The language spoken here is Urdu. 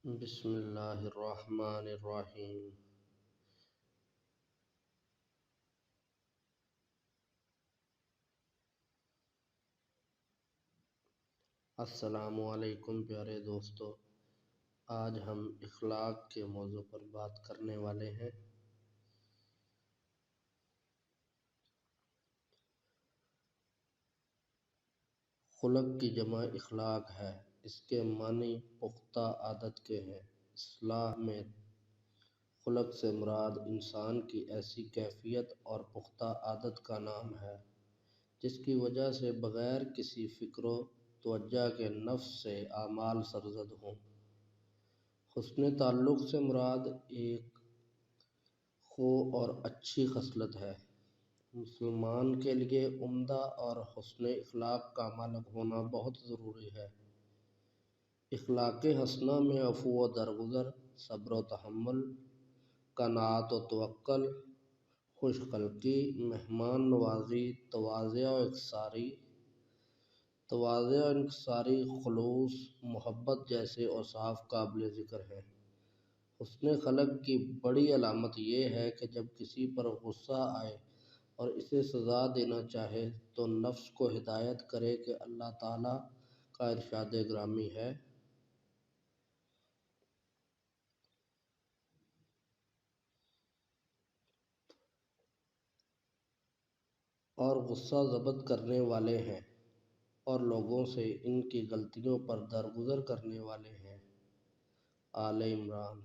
بسم اللہ الرحمن الرحیم۔ السلام علیکم پیارے دوستو، آج ہم اخلاق کے موضوع پر بات کرنے والے ہیں۔ خلق کی جمع اخلاق ہے، اس کے معنی پختہ عادت کے ہیں۔ اصطلاح میں خلق سے مراد انسان کی ایسی کیفیت اور پختہ عادت کا نام ہے جس کی وجہ سے بغیر کسی فکر و توجہ کے نفس سے اعمال سرزد ہوں۔ حسن تعلق سے مراد ایک خو اور اچھی خصلت ہے۔ مسلمان کے لیے عمدہ اور حسن اخلاق کا مالک ہونا بہت ضروری ہے۔ اخلاق حسنہ میں عفو و درگزر، صبر و تحمل، قناعت و توکل، خوش خلقی، مہمان نوازی، تواضع و انکساری، خلوص، محبت جیسے اوصاف قابل ذکر ہیں۔ حسن خلق کی بڑی علامت یہ ہے کہ جب کسی پر غصہ آئے اور اسے سزا دینا چاہے تو نفس کو ہدایت کرے کہ اللہ تعالیٰ کا ارشاد گرامی ہے، اور غصہ ضبط کرنے والے ہیں اور لوگوں سے ان کی غلطیوں پر درگزر کرنے والے ہیں۔ آل عمران۔